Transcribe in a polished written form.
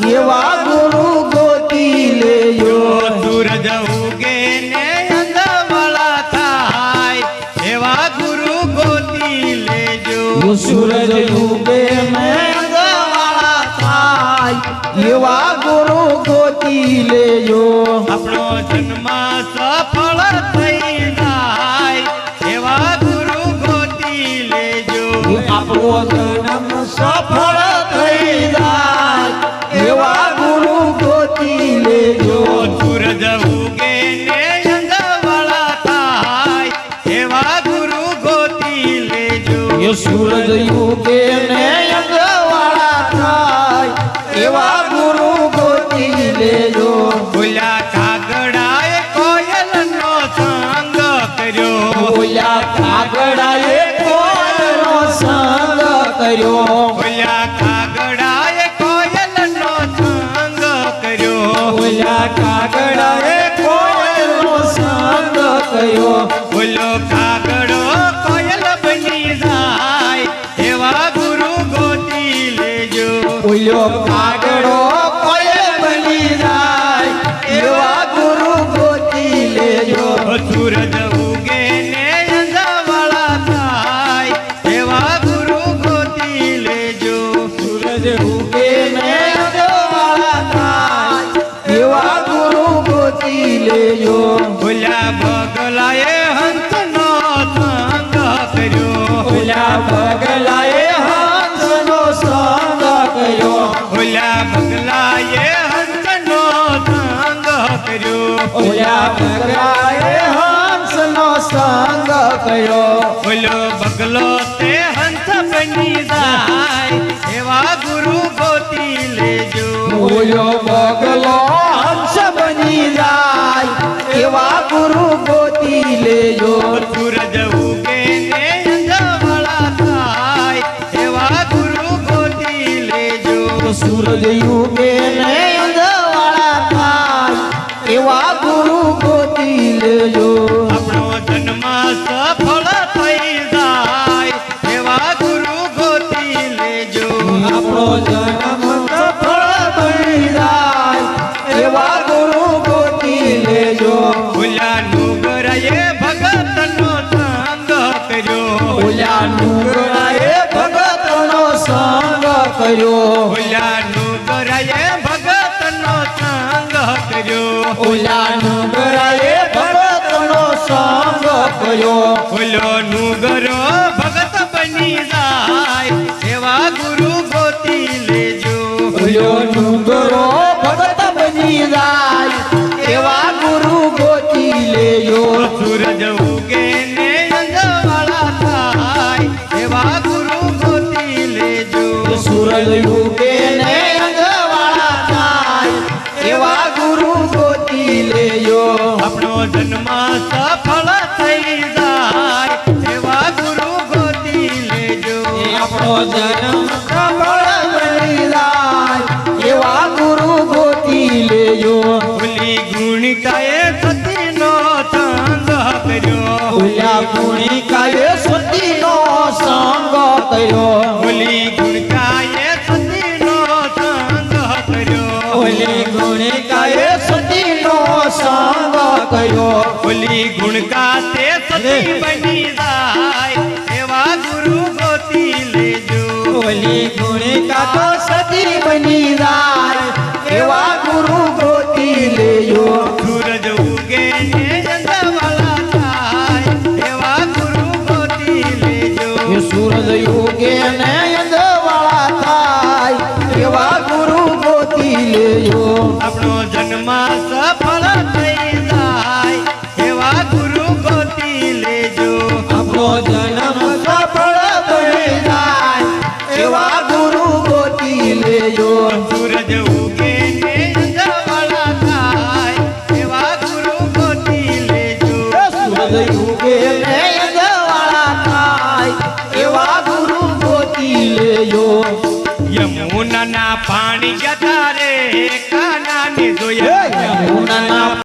એવા ગુરુ ગોતી લેજો સૂરજ ઉગે ને અંધાવાળા થાય એવા ગુરુ ગોતી લેજો સૂરજ ઉગે ને અંધાવાળા થાય એવા ગુરુ ગોતી લેજો આપણો જન્મ સફળ થઈ જાય એવા ગુરુ ગોતી લેજો આપણો જન્મ સફળ થઈ જાય એવા ગુરુ ગોતી લેજો સૂરજ ઉગે ને અંધાવાળા થાય એવા ગુરુ ગોતી લેજો સૂરજ ઉગે ને અંધાવાળા થાય એવા ગુરુ ગોતી લેજો બોલ્યા કાગડાએ કોયલનો સંગ કર્યો બોલ્યા કાગડાએ કોયલનો સંગ કર્યો બોલ્યા કાગડાએ કોયલનો સંગ કર્યો બોલ્યા કાગડાએ કોયલનો સંગ કર્યો બોલો કાગડો કોયલ બની જાય એવા ગુરુ ગોતી લેજો બોલ્યો કાગડો કોયલ બની જાય એવા ગુરુ ગોતી લેજો સૂરજ ઉગે ને અંધાવાળા થાય એવા ગુરુ ગોતી લેજો સૂરજ ઉગે ને અંધાવાળા થાય એવા ગુરુ ગોતી લેજો બોલ્યા બગલાએ હંસનો સંગ કર્યો બોલ્યા બગલાએ હંસનો સંગ કર્યો બોલ્યા બગલાએ હંસનો સંગ કર્યો બોલ્યા બગલાએ હંસનો સંગ કર્યો બોલો બગલો તે હંસ બની જાય એવા ગુરુ ગોતી લેજો બોલ્યો બગલો હંસ બની જાય એવા ગુરુ ગોતી લેજો સૂરજ ઉગે ને અંધાવાળા થાય એવા ગુરુ ગોતી લેજો સૂરજ ઉગે ને અંધાવાળા થાય એવા ગુરુ ગોતી લેજો આપણો જન્મ સફળ થઈ જાય એવા ગુરુ ગોતી લેજો આપણો જન્મ સફળ બની જાય એવા ગુરુ ગોતી લેજો બોલ્યા નુગરાએ ભગતનો સંગ કર્યો બોલ્યા નુગરાએ ભગતનો સંગ કર્યો બોલ્યા નુગરાએ ભગતનો સંગ કર્યો બોલ્યા નુગરાએ ભગતનો સંગ કર્યો બોલો નુગરો ભગત બની જાય એવા ગુરુ ગોતી લેજો બોલ્યો નુગરો ભગત બની જાય એવા ગુરુ ગોતી લેજો સૂરજ ઉગે ને અંધાવાળા થાય એવા ગુરુ ગોતી લેજો સૂરજ ઉગે ને અંધાવાળા થાય એવા ગુરુ ગોતી લેજો આપણો જન્મ સફળ થઈ જાય એવા ગુરુ ગોતી લેજો આપણો જન્મ સફળ બની જાય એવા ગુરુ ગોતી લેજો ભૂલી ગુણિકાએ સતીનો સંગ કર્યો બોલ્યા ગુણિકાએ સતીનો સંગ કર્યો ભૂલી ગુણિકાએ સતીનો સંગ કર્યો બોલી ગુણિકાએ સતીનો સંગ કર્યો ભૂલી ગુણકા તે સતી બની જાય એવા ગુરુ ગોતી લેજો બોલી ગુણિકા તો સતી બની જાય એવા ગુરુ ગોતી લેજો સૂરજ ઉગે ને અંધાવાળા થાય એવા ગુરુ ગોતી લેજો સૂરજ ઉગે ને અંધાવાળા થાય એવા ગુરુ ગોતી લેજો આપણો જન્મ સફળ થઈ જાય એવા ગુરુ ગોતી લેજો આપણો જન્મ સફળ બની જાય એવા ગુરુ ગોતી લેજો સૂરજ ઉગે ને અંધાવાળા થાય એવા ગુરુ ગોતી લેજો સૂરજ ઉગે ને અંધાવાળા થાય એવા ગુરુ ગોતી લેજો યમુનાના પાણી જતા રે